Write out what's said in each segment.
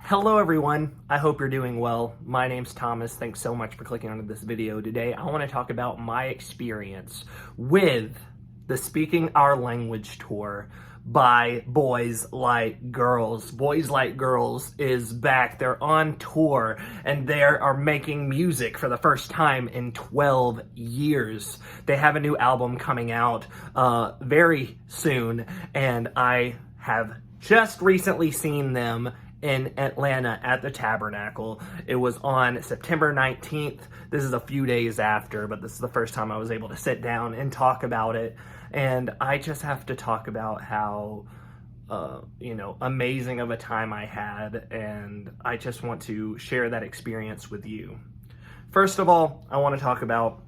Hello everyone, I hope you're doing well. My name's Thomas. Thanks so much for clicking onto this video today. I want to talk about my experience with the Speaking Our Language tour by Boys Like Girls. Boys Like Girls is back. They're on tour and they are making music for the first time in 12 years. They have a new album coming out very soon, and I have just recently seen them in Atlanta at the Tabernacle. It was on September 19th. This is a few days after, but this is the first time I was able to sit down and talk about it. And I just have to talk about how, amazing of a time I had. And I just want to share that experience with you. First of all, I want to talk about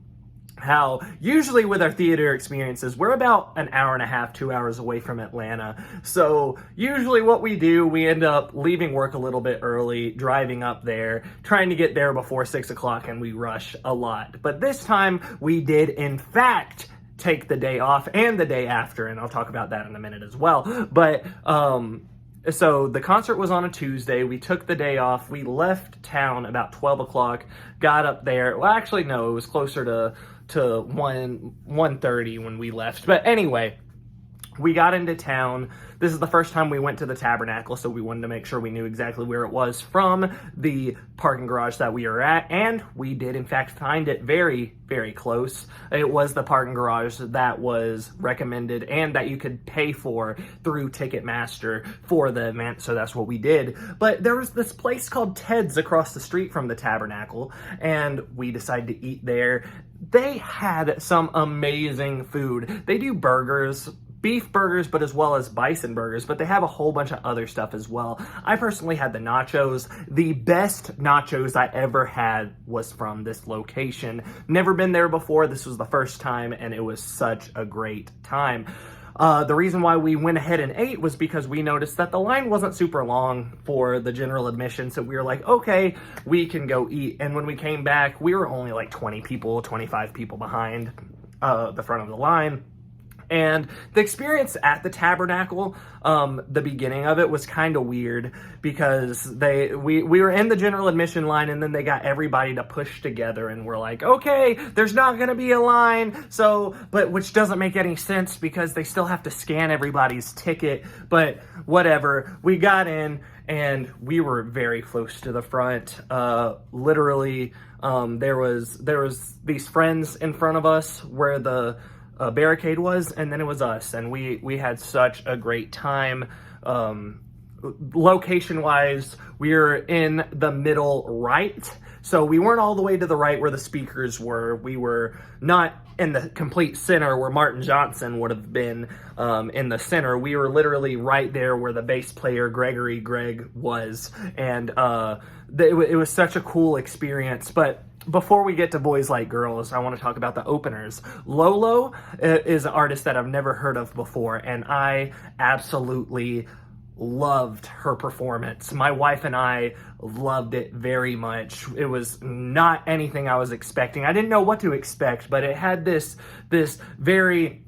how usually with our theater experiences, we're about an hour and a half, 2 hours away from Atlanta. So usually what we do, we end up leaving work a little bit early, driving up there, trying to get there before 6 o'clock, and we rush a lot. But this time we did, in fact, take the day off and the day after, and I'll talk about that in a minute as well. But, so the concert was on a Tuesday. We took the day off. We left town about 12 o'clock, got up there. Well, actually, no, it was closer to 1:30 when we left. But anyway, we got into town. This is the first time we went to the Tabernacle, so we wanted to make sure we knew exactly where it was from the parking garage that we were at, and we did in fact find it very, very close. It was the parking garage that was recommended and that you could pay for through Ticketmaster for the event, so that's what we did. But there was this place called Ted's across the street from the Tabernacle, and we decided to eat there. They had some amazing food. They do burgers, beef burgers, but as well as bison burgers, but they have a whole bunch of other stuff as well. I personally had the nachos. The best nachos I ever had was from this location. Never been there before. This was the first time, and it was such a great time. The reason why we went ahead and ate was because we noticed that the line wasn't super long for the general admission, so we were like, okay, we can go eat. And when we came back, we were only like 20 people, 25 people behind the front of the line. And the experience at the Tabernacle, the beginning of it was kind of weird because we were in the general admission line, and then they got everybody to push together, and we're like, okay, there's not going to be a line. So, but which doesn't make any sense because they still have to scan everybody's ticket, but whatever. We got in and we were very close to the front. Literally, there was these friends in front of us where the barricade was, and then it was us, and we had such a great time. Location wise, we were in the middle right, so we weren't all the way to the right where the speakers were. We were not in the complete center where Martin Johnson would have been in the center. We were literally right there where the bass player Greg was, and it was such a cool experience. But before we get to Boys Like Girls, I want to talk about the openers. Lolo is an artist that I've never heard of before, and I absolutely loved her performance. My wife and I loved it very much. It was not anything I was expecting. I didn't know what to expect, but it had this very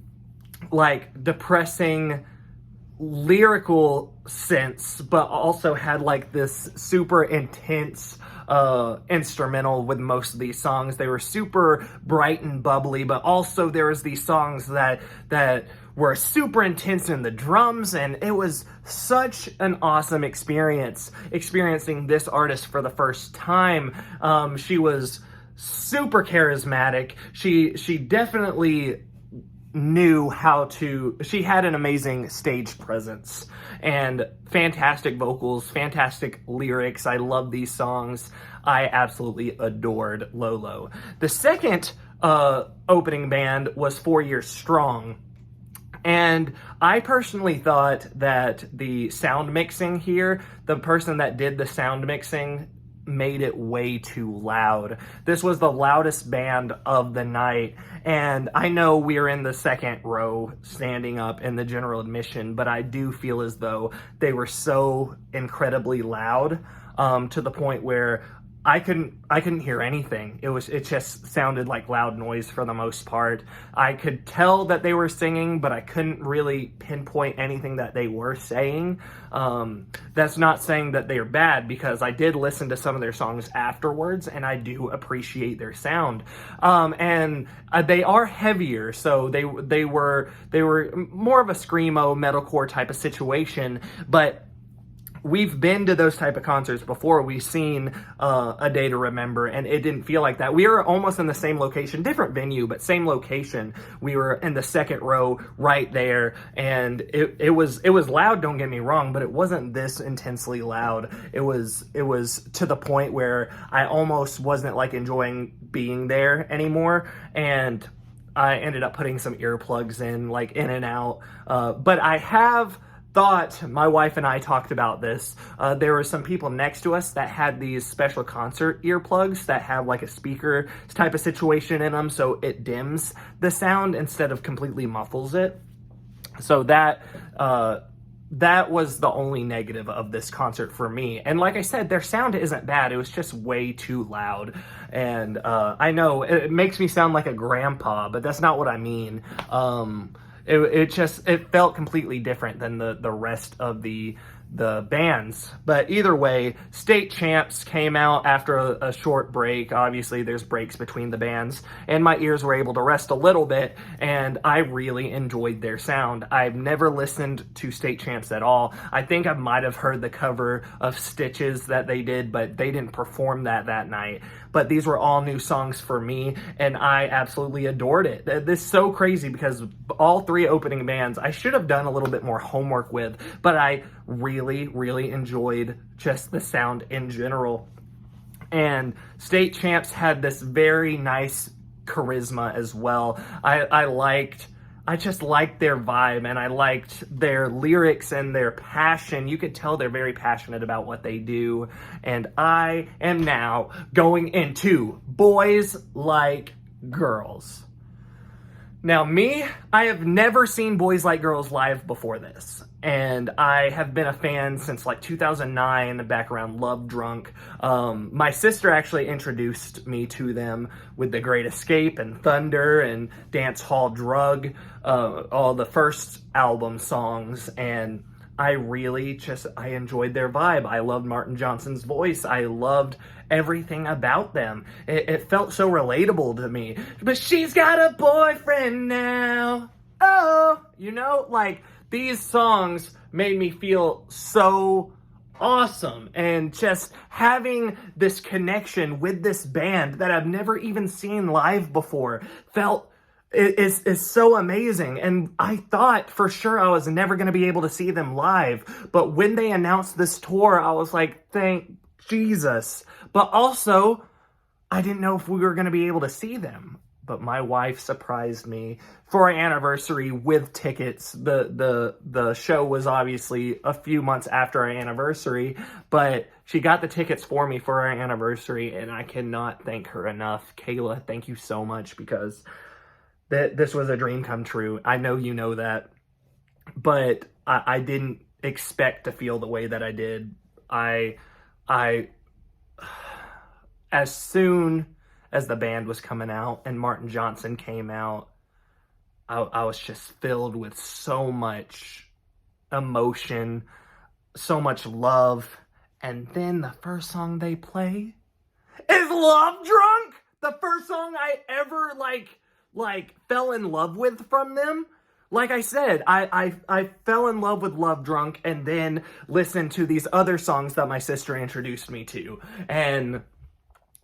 like depressing lyrical sense, but also had like this super intense instrumental with most of these songs. They were super bright and bubbly, but also there was these songs that were super intense in the drums, and it was such an awesome experience experiencing this artist for the first time. She was super charismatic. She definitely knew how to, she had an amazing stage presence and fantastic vocals, fantastic lyrics. I love these songs. I absolutely adored Lolo. The second opening band was 4 Years Strong. And I personally thought that the sound mixing here, the person that did the sound mixing made it way too loud. This was the loudest band of the night, and I know we're in the second row standing up in the general admission, but I do feel as though they were so incredibly loud to the point where I couldn't hear anything. It just sounded like loud noise for the most part. I could tell that they were singing, but I couldn't really pinpoint anything that they were saying. That's not saying that they're bad, because I did listen to some of their songs afterwards, and I do appreciate their sound. And they are heavier, so they were more of a screamo metalcore type of situation, but we've been to those type of concerts before. We've seen A Day to Remember, and it didn't feel like that. We were almost in the same location, different venue, but same location. We were in the second row right there, and it was loud, don't get me wrong, but it wasn't this intensely loud. It was to the point where I almost wasn't like enjoying being there anymore, and I ended up putting some earplugs in, like in and out. But I have thought, my wife and I talked about this, there were some people next to us that had these special concert earplugs that have like a speaker type of situation in them, so it dims the sound instead of completely muffles it. So that was the only negative of this concert for me. And like I said, their sound isn't bad, it was just way too loud. And I know it makes me sound like a grandpa, but that's not what I mean. It felt completely different than the rest of the bands. But either way, State Champs came out after a short break. Obviously, there's breaks between the bands, and my ears were able to rest a little bit, and I really enjoyed their sound. I've never listened to State Champs at all. I think I might have heard the cover of Stitches that they did, but they didn't perform that night. But these were all new songs for me, and I absolutely adored it. This is so crazy, because all three opening bands I should have done a little bit more homework with, but I really, really enjoyed just the sound in general. And State Champs had this very nice charisma as well. I just liked their vibe, and I liked their lyrics and their passion. You could tell they're very passionate about what they do. And I am now going into Boys Like Girls. Now me, I have never seen Boys Like Girls live before this. And I have been a fan since like 2009, back around Love Drunk. My sister actually introduced me to them with The Great Escape and Thunder and Dance Hall Drug, all the first album songs. And I really I enjoyed their vibe. I loved Martin Johnson's voice. I loved everything about them. It felt so relatable to me. But she's got a boyfriend now. Oh, like, these songs made me feel so awesome, and just having this connection with this band that I've never even seen live before is so amazing. And I thought for sure I was never going to be able to see them live, but when they announced this tour, I was like, thank Jesus. But also, I didn't know if we were going to be able to see them. But my wife surprised me for our anniversary with tickets. The show was obviously a few months after our anniversary, but she got the tickets for me for our anniversary, and I cannot thank her enough. Kayla, thank you so much, because this was a dream come true. I know you know that, but I didn't expect to feel the way that I did. As soon as the band was coming out and Martin Johnson came out, I was just filled with so much emotion, so much love. And then the first song they play is Love Drunk. The first song I ever like fell in love with from them. Like I said, I fell in love with Love Drunk, and then listened to these other songs that my sister introduced me to. And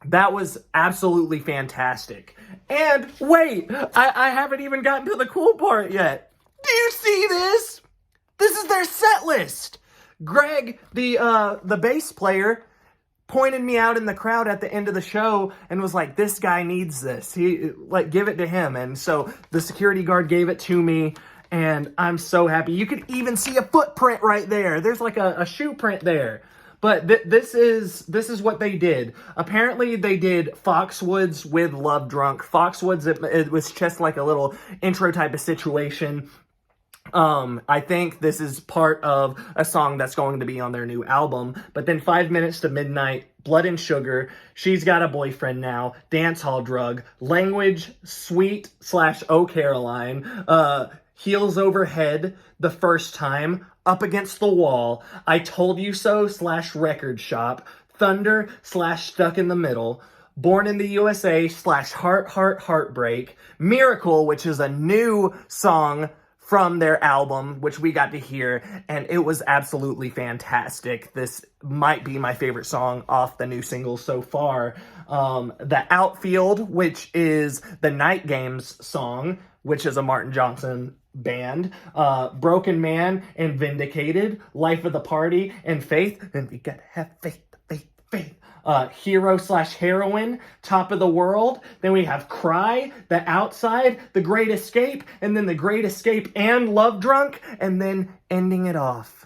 that was absolutely fantastic. And wait, I haven't even gotten to the cool part yet. Do you see this? This is their set list. Greg, the bass player, pointed me out in the crowd at the end of the show and was like, this guy needs this. Give it to him. And so the security guard gave it to me, and I'm so happy. You could even see a footprint right there. There's like a shoe print there. But this is what they did. Apparently, they did Foxwoods with Love Drunk. Foxwoods, it was just like a little intro type of situation. I think this is part of a song that's going to be on their new album. But then 5 Minutes to Midnight, Blood and Sugar, She's Got a Boyfriend Now, Dance Hall Drug, Language, Sweet / Oh Caroline, Heels Overhead, The First Time, Up Against the Wall, I Told You So / Record Shop, Thunder / Stuck in the Middle, Born in the USA / Heartbreak, Miracle, which is a new song from their album, which we got to hear, and it was absolutely fantastic. This might be my favorite song off the new single so far. The Outfield, which is the Night Games song, which is a Martin Johnson band. Broken Man and Vindicated, Life of the Party, and Faith. And we gotta have faith. Hero / Heroine, Top of the World. Then we have Cry, The Outside, The Great Escape, and then The Great Escape and Love Drunk, and then ending it off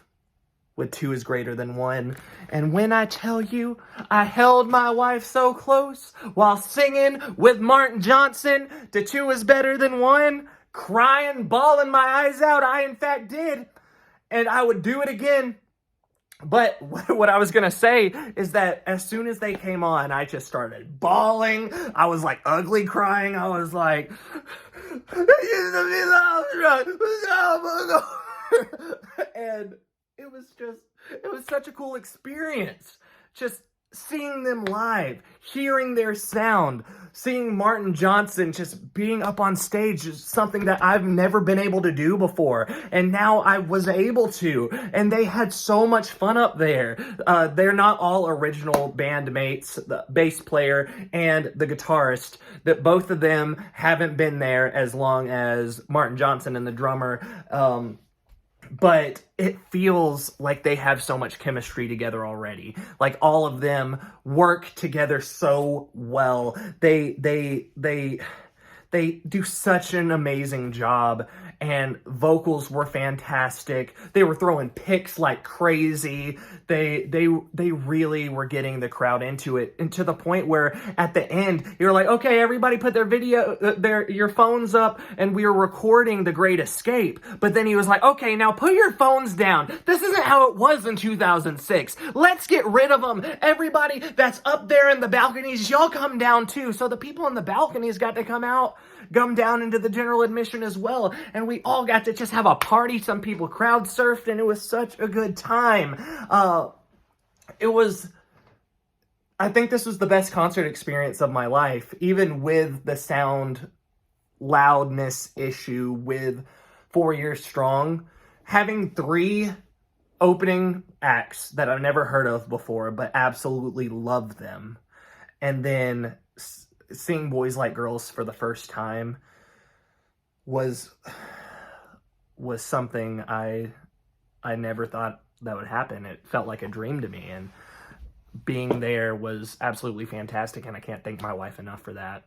with 2 is Greater Than 1. And when I tell you I held my wife so close while singing with Martin Johnson to 2 is Better Than 1, crying, bawling my eyes out, I in fact did, and I would do it again. But what I was going to say is that as soon as they came on, I just started bawling. I was like ugly crying. I was like, and it was such a cool experience. Just seeing them live, hearing their sound, seeing Martin Johnson just being up on stage is something that I've never been able to do before. And now I was able to. And they had so much fun up there. They're not all original bandmates, the bass player and the guitarist, that both of them haven't been there as long as Martin Johnson and the drummer. But it feels like they have so much chemistry together already. Like all of them work together so well. They do such an amazing job, and vocals were fantastic. They were throwing picks like crazy. They really were getting the crowd into it, and to the point where at the end you're like, okay, everybody put your phones up, and we were recording The Great Escape. But then he was like, okay, now put your phones down. This isn't how it was in 2006. Let's get rid of them. Everybody that's up there in the balconies, y'all come down too. So the people in the balconies got to come down into the general admission as well, and we all got to just have a party. Some people crowd surfed, and it was such a good time. I think this was the best concert experience of my life, even with the sound loudness issue with 4 Years Strong. Having 3 opening acts that I've never heard of before, but absolutely love them, and then seeing Boys Like Girls for the first time was something I never thought that would happen. It felt like a dream to me, and being there was absolutely fantastic, and I can't thank my wife enough for that.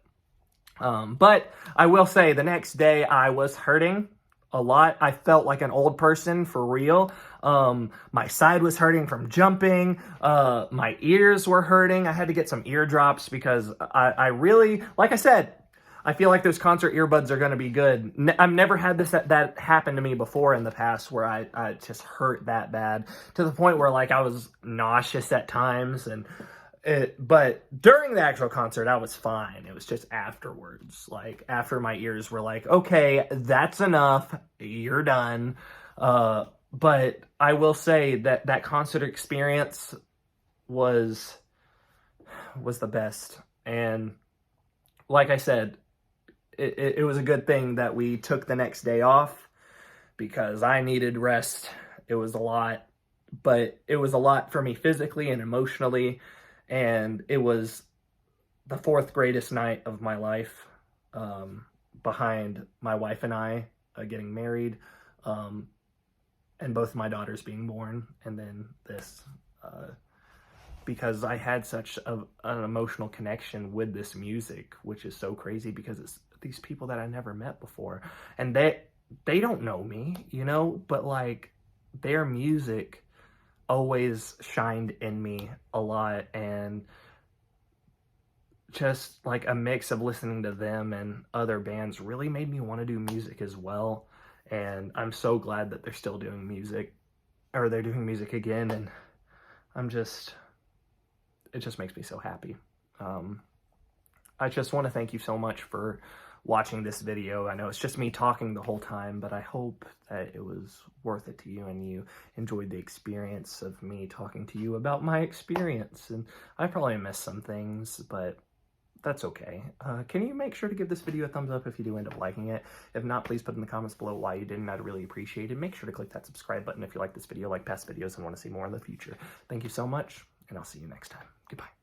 But I will say the next day I was hurting a lot. I felt like an old person for real. My side was hurting from jumping. My ears were hurting. I had to get some ear drops because I really, like I said, I feel like those concert earbuds are going to be good. I've never had that happen to me before in the past, where I just hurt that bad to the point where like I was nauseous at times, but during the actual concert, I was fine. It was just afterwards, like after my ears were like, okay, that's enough. You're done. But I will say that concert experience was the best. And like I said, it was a good thing that we took the next day off, because I needed rest. It was a lot, but it was a lot for me physically and emotionally. And it was the 4th greatest night of my life, behind my wife and I getting married, and both my daughters being born, and then this, because I had such an emotional connection with this music, which is so crazy because it's these people that I never met before, and they don't know me, but like their music always shined in me a lot, and just like a mix of listening to them and other bands really made me want to do music as well. And I'm so glad that they're still doing music, or they're doing music again, and it just makes me so happy. I just want to thank you so much for watching this video. I know it's just me talking the whole time, but I hope that it was worth it to you and you enjoyed the experience of me talking to you about my experience. And I probably missed some things, but that's okay. Can you make sure to give this video a thumbs up if you do end up liking it? If not, please put in the comments below why you didn't. I'd really appreciate it. Make sure to click that subscribe button if you like this video, like past videos, and want to see more in the future. Thank you so much, and I'll see you next time. Goodbye.